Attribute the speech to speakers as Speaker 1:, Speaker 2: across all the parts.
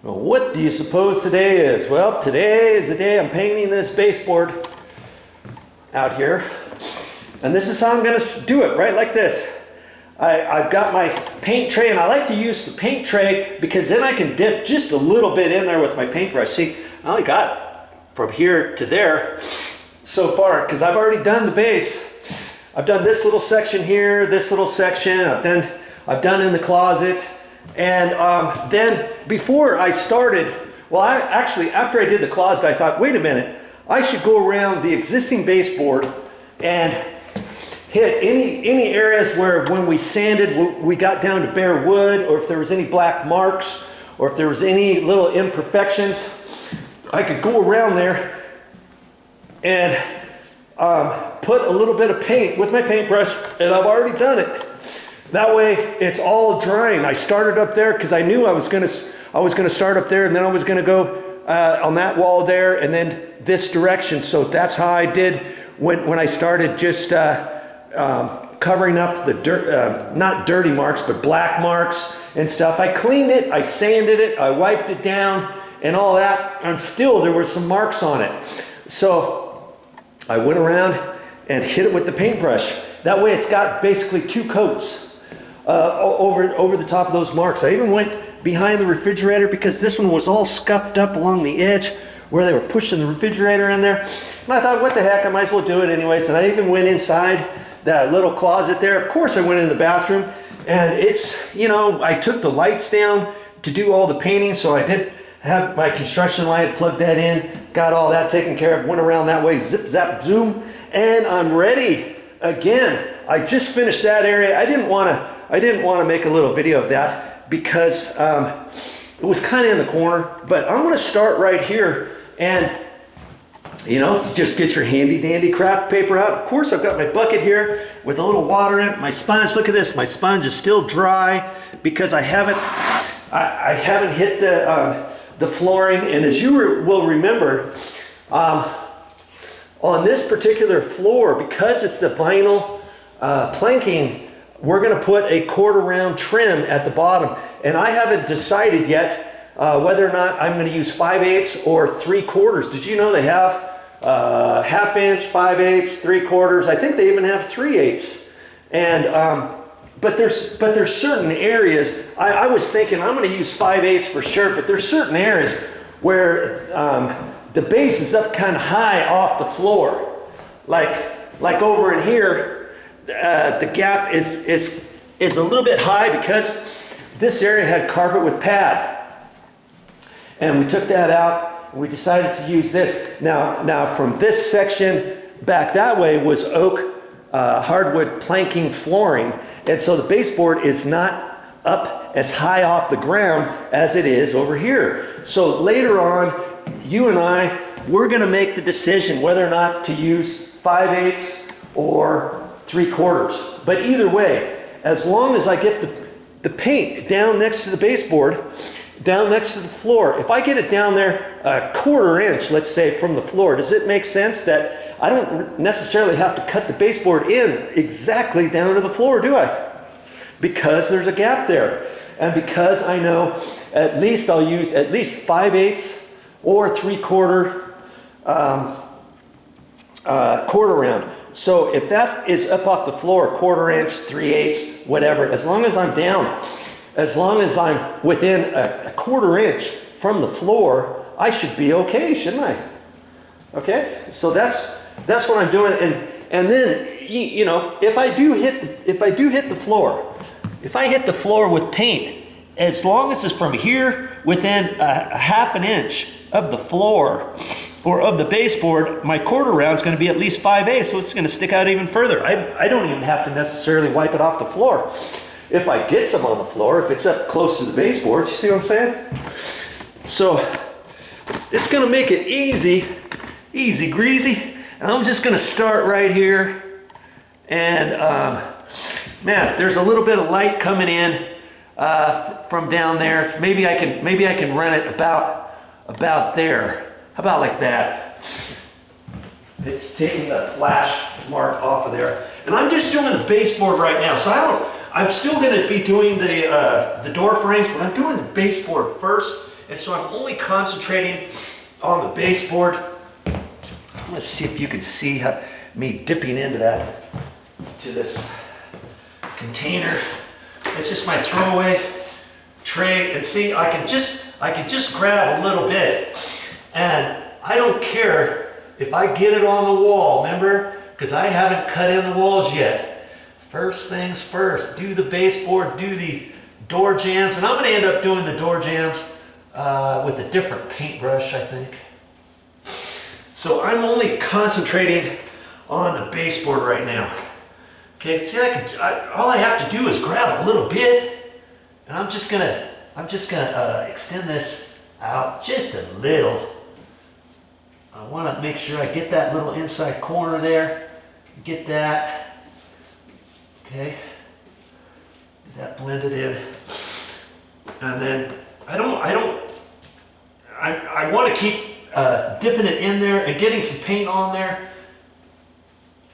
Speaker 1: Well, what do you suppose today is? Well, today is the day I'm painting this baseboard out here. And this is how I'm going to do it, right like this. I've got my paint tray, and I like to use the paint tray because then I can dip just a little bit in there with my paintbrush. See, I only got from here to there so far because I've already done the base. I've done this little section here, this little section. I've done in the closet. And then before I started, well, actually after I did the closet, I thought, wait a minute, I should go around the existing baseboard and hit any areas where when we sanded, we got down to bare wood, or if there was any black marks, or if there was any little imperfections, I could go around there and put a little bit of paint with my paintbrush, and I've already done it. That way it's all drying. I started up there because I knew I was gonna start up there, and then I was gonna go on that wall there, and then this direction. So that's how I did when I started, just covering up the dirt, not dirty marks, but black marks and stuff. I cleaned it, I sanded it, I wiped it down and all that, and still there were some marks on it. So I went around and hit it with the paintbrush. That way it's got basically two coats over the top of those marks. I even went behind the refrigerator because this one was all scuffed up along the edge where they were pushing the refrigerator in there. And I thought, what the heck, I might as well do it anyways. And I even went inside that little closet there. Of course I went in the bathroom, and it's, you know, I took the lights down to do all the painting, so I did have my construction light, plugged that in, got all that taken care of, went around that way, zip, zap, zoom, and I'm ready again. I just finished that area. I didn't want to make a little video of that because it was kind of in the corner, but I'm going to start right here, and you know, just get your handy dandy craft paper out. Of course, I've got my bucket here with a little water in it. My sponge, look at this, my sponge is still dry because I haven't hit the flooring. And as you will remember, on this particular floor, because it's the vinyl planking, we're going to put a 1/4 round trim at the bottom, and I haven't decided yet whether or not I'm going to use 5/8 or 3/4. Did you know they have 1/2 inch, 5/8, 3/4? I think they even have 3/8. And but there's certain areas. I was thinking I'm going to use 5/8 for sure, but there's certain areas where the base is up kind of high off the floor, like over in here. The gap is a little bit high because this area had carpet with pad, and we took that out. We decided to use this. Now from this section back that way was oak hardwood planking flooring, and so the baseboard is not up as high off the ground as it is over here. So later on, you and we're going to make the decision whether or not to use 5/8 or 3/4. But either way, as long as I get the paint down next to the baseboard, down next to the floor, if I get it down there a 1/4 inch, let's say, from the floor, does it make sense that I don't necessarily have to cut the baseboard in exactly down to the floor, do I? Because there's a gap there. And because I know at least I'll use at least 5/8 or 3/4 1/4 round. So if that is up off the floor, 1/4 inch, 3/8, whatever, as long as I'm down, as long as I'm within a 1/4 inch from the floor, I should be okay, shouldn't I? Okay, so that's what I'm doing. And then, you know, if I do hit the floor, if I hit the floor with paint, as long as it's from here within a 1/2 inch of the floor or of the baseboard, my 1/4 round is going to be at least 5/8, so it's going to stick out even further. I don't even have to necessarily wipe it off the floor. If I get some on the floor, if it's up close to the baseboards, you see what I'm saying? So it's going to make it easy greasy. And I'm just going to start right here. And man, there's a little bit of light coming in from down there. Maybe I can run it about there. How about like that? It's taking the flash mark off of there. And I'm just doing the baseboard right now. So I'm still going to be doing the door frames, but I'm doing the baseboard first. and so I'm only concentrating on the baseboard. I'm gonna see if you can see me dipping into this container. It's just my throwaway tray, and see, I can just grab a little bit, and I don't care if I get it on the wall, remember? Because I haven't cut in the walls yet. First things first, do the baseboard, do the door jambs, and I'm gonna end up doing the door jambs with a different paintbrush, I think. So I'm only concentrating on the baseboard right now. Okay, see, all I have to do is grab a little bit, and I'm just gonna extend this out just a little. I want to make sure I get that little inside corner there. Get that. Okay. Get that blended in, and then I want to keep dipping it in there and getting some paint on there.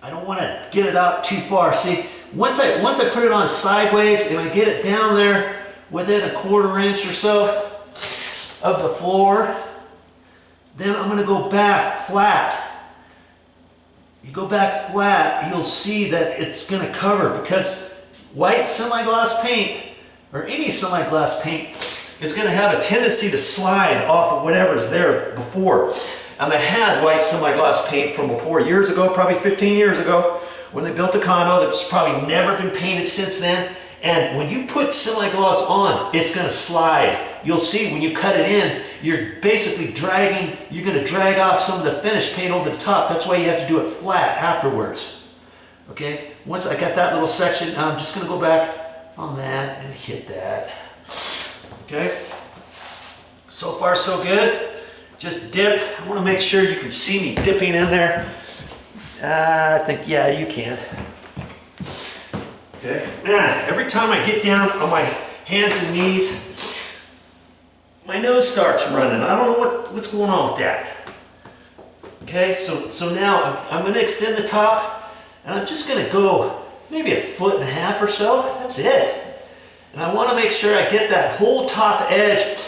Speaker 1: I don't want to get it out too far. See, once I put it on sideways and I get it down there within a 1/4 inch or so of the floor, then I'm going to go back flat. You go back flat, you'll see that it's going to cover, because white semi-gloss paint, or any semi-gloss paint, is going to have a tendency to slide off of whatever's there before. And they had white semi-gloss paint from before, years ago, probably 15 years ago, when they built the condo. That's probably never been painted since then. And when you put semi-gloss on, it's going to slide. You'll see when you cut it in, you're basically you're going to drag off some of the finished paint over the top. That's why you have to do it flat afterwards. Okay, once I got that little section, I'm just going to go back on that and hit that. Okay, so far so good. Just dip. I want to make sure you can see me dipping in there. I think, yeah, you can. Okay. Every time I get down on my hands and knees, my nose starts running. I don't know what's going on with that. Okay, so now I'm going to extend the top, and I'm just going to go maybe 1.5 feet or so. That's it. And I want to make sure I get that whole top edge.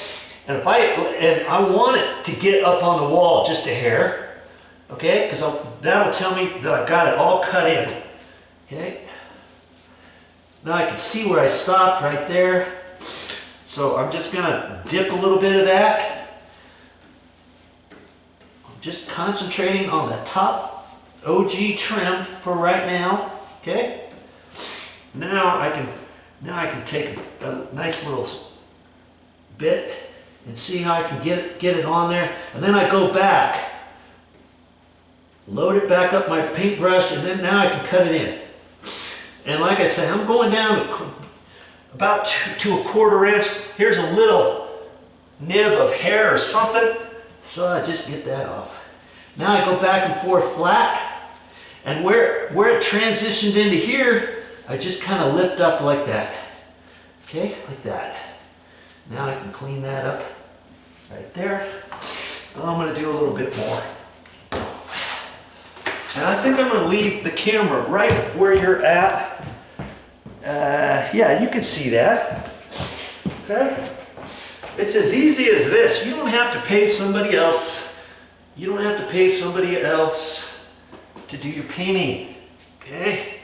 Speaker 1: And I want it to get up on the wall just a hair, okay? Because that'll tell me that I've got it all cut in, okay? Now I can see where I stopped right there. So I'm just gonna dip a little bit of that. I'm just concentrating on the top OG trim for right now, okay? Now I can take a nice little bit and see how I can get it on there. And then I go back, load it back up my paintbrush, and then now I can cut it in. And like I said, I'm going down to about to a 1/4 inch. Here's a little nib of hair or something, so I just get that off. Now I go back and forth flat, and where it transitioned into here, I just kind of lift up like that. Okay, like that. Now I can clean that up right there. I'm going to do a little bit more. And I think I'm going to leave the camera right where you're at. Yeah, you can see that. Okay? It's as easy as this. You don't have to pay somebody else. You don't have to pay somebody else to do your painting. Okay?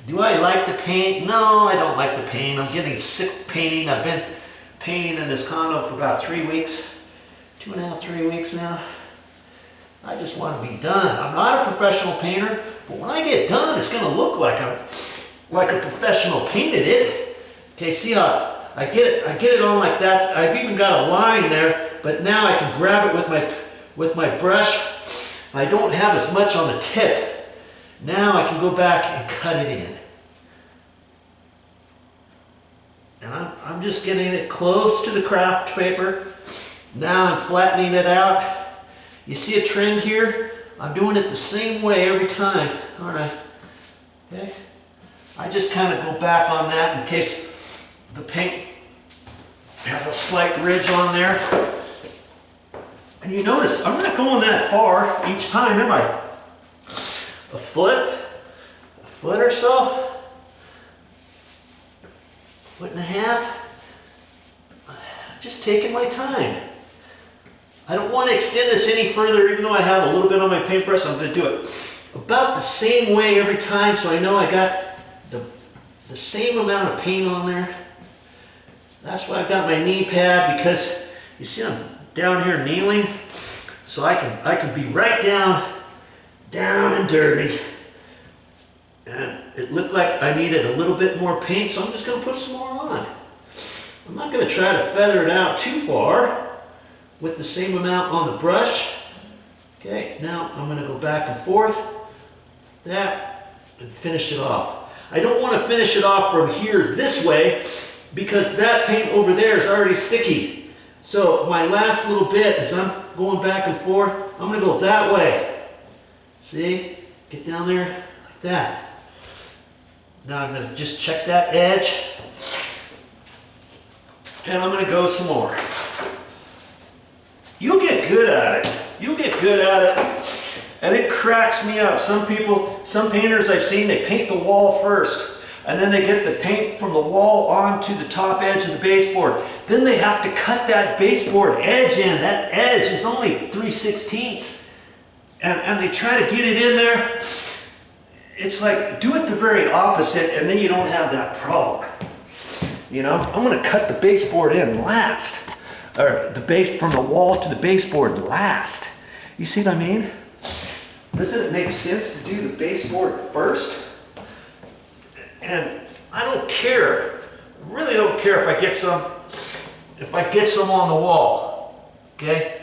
Speaker 1: Do I like to paint? No, I don't like to paint. I'm getting sick painting. I've been painting in this condo for about 3 weeks. 2.5, 3 weeks now. I just want to be done. I'm not a professional painter, but when I get done, it's going to look like a professional painted it. Okay, see how I get it on like that. I've even got a line there, but now I can grab it with my brush. I don't have as much on the tip. Now I can go back and cut it in. And I'm just getting it close to the craft paper. Now I'm flattening it out. You see a trend here? I'm doing it the same way every time. All right. Okay. I just kind of go back on that in case the paint has a slight ridge on there. And you notice I'm not going that far each time, am I? A foot or so, 1.5 feet. just taking my time. I don't want to extend this any further, even though I have a little bit on my paintbrush. I'm going to do it about the same way every time, so I know I got the same amount of paint on there. That's why I've got my knee pad, because you see I'm down here kneeling, so I can be right down and dirty. And it looked like I needed a little bit more paint, so I'm just going to put some more on. I'm not going to try to feather it out too far with the same amount on the brush. Okay, now I'm going to go back and forth, that, and finish it off. I don't want to finish it off from here this way, because that paint over there is already sticky. So my last little bit, as I'm going back and forth, I'm going to go that way. See? Get down there like that. Now I'm going to just check that edge, and I'm going to go some more. You'll get good at it. You'll get good at it. And it cracks me up. Some painters I've seen, they paint the wall first, and then they get the paint from the wall onto the top edge of the baseboard. Then they have to cut that baseboard edge in. That edge is only 3/16. And they try to get it in there. It's like, do it the very opposite, and then you don't have that problem. You know, I'm going to cut the baseboard in last. Or the base from the wall to the baseboard last. You see what I mean? Doesn't it make sense to do the baseboard first? And I don't care. I really don't care if I get some on the wall. Okay?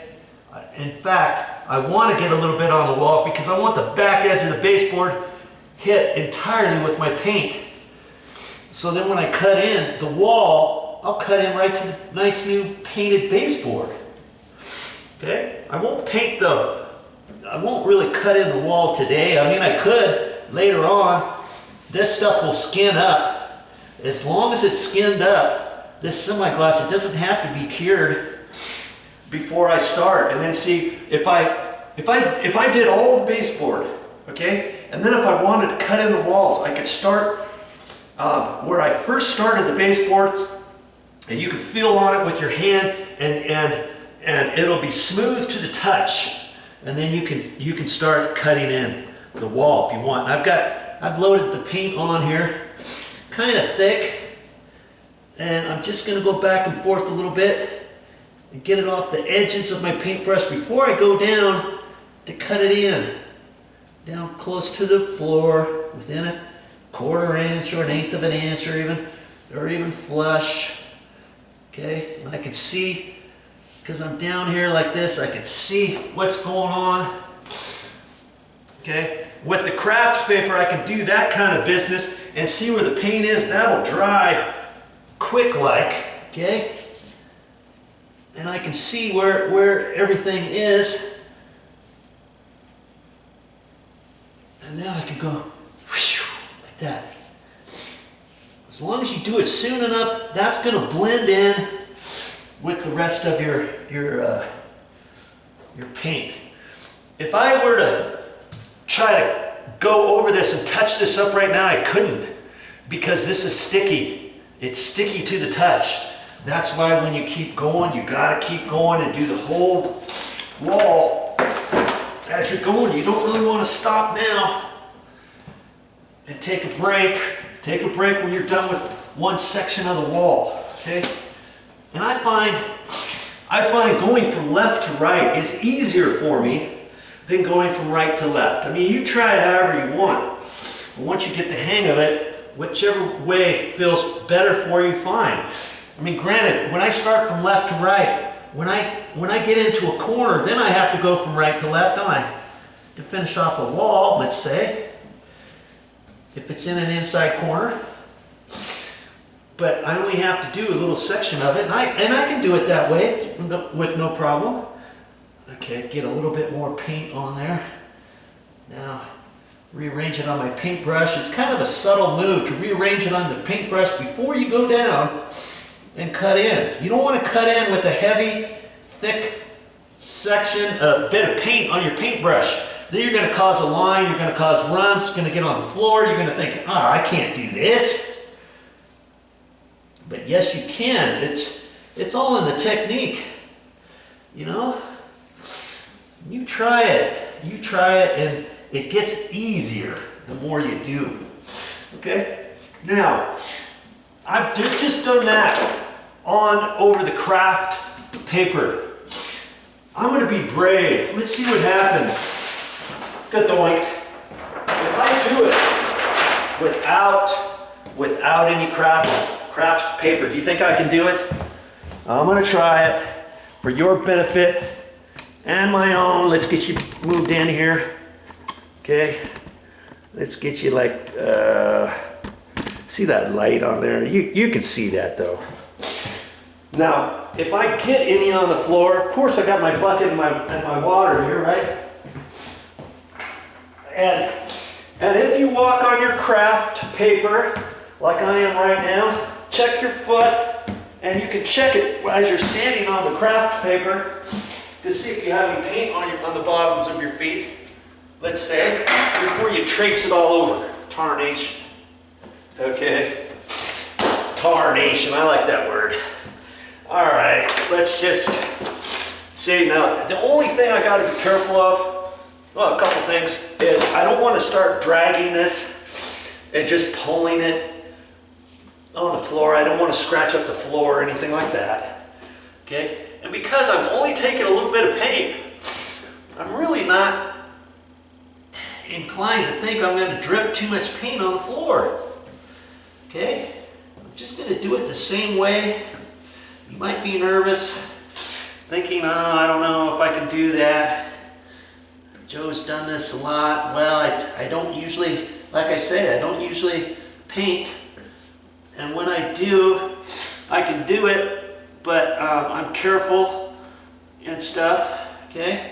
Speaker 1: In fact, I want to get a little bit on the wall because I want the back edge of the baseboard hit entirely with my paint. So then when I cut in the wall, I'll cut in right to the nice new painted baseboard. Okay? I won't really cut in the wall today. I mean, I could later on. This stuff will skin up. As long as it's skinned up, this semi-gloss, it doesn't have to be cured before I start. And then see, if I did all the baseboard, okay, and then if I wanted to cut in the walls, I could start where I first started the baseboard, and you can feel on it with your hand, and it'll be smooth to the touch. And then you can start cutting in the wall if you want. I've loaded the paint on here, kind of thick, and I'm just going to go back and forth a little bit and get it off the edges of my paintbrush before I go down to cut it in. Down close to the floor, within a 1/4 inch or 1/8 of an inch, or even flush. Okay, and I can see, because I'm down here like this, I can see what's going on. Okay, with the crafts paper, I can do that kind of business and see where the paint is. That'll dry quick like, okay? And I can see where everything is. And then I can go whew, like that. As long as you do it soon enough, that's going to blend in with the rest of your paint. If I were to try to go over this and touch this up right now, I couldn't, because this is sticky. It's sticky to the touch. That's why when you keep going, you gotta keep going and do the whole wall as you're going. You don't really want to stop now and take a break. Take a break when you're done with one section of the wall, okay? And I find going from left to right is easier for me than going from right to left. I mean, you try it however you want. But once you get the hang of it, whichever way feels better for you, fine. I mean, granted, when I start from left to right, when I get into a corner, then I have to go from right to left, don't I? To finish off a wall, let's say, if it's in an inside corner. But I only have to do a little section of it, and I can do it that way with no problem. Okay, get a little bit more paint on there. Now, rearrange it on my paintbrush. It's kind of a subtle move to rearrange it on the paintbrush before you go down and cut in. You don't want to cut in with a heavy, thick section, a bit of paint on your paintbrush. Then you're going to cause a line, you're going to cause runs, it's going to get on the floor, you're going to think, oh, I can't do this. But yes, you can. It's It's all in the technique, you know? You try it, and it gets easier the more you do, okay? Now, I've just done that on over the craft paper. I'm gonna be brave. Let's see what happens. Gadoink. If I do it without any craft paper, do you think I can do it? I'm gonna try it for your benefit and my own. Let's get you moved in here. Okay. Let's get you like, see that light on there? You can see that though. Now, if I get any on the floor, of course I got my bucket and my water here, right? And if you walk on your craft paper, like I am right now, check your foot, and you can check it as you're standing on the craft paper to see if you have any paint on the bottoms of your feet, let's say, before you traipse it all over. Tarnation. Okay. Tarnation, I like that word. All right, let's just see now. The only thing I gotta be careful of, well, a couple things, is I don't want to start dragging this and just pulling it on the floor. I don't want to scratch up the floor or anything like that. Okay? And because I'm only taking a little bit of paint, I'm really not inclined to think I'm going to drip too much paint on the floor. Okay? I'm just going to do it the same way. You might be nervous, thinking, oh, I don't know if I can do that. Joe's done this a lot. Well, I don't usually, like I say, I don't usually paint. And when I do, I can do it, but I'm careful and stuff, okay?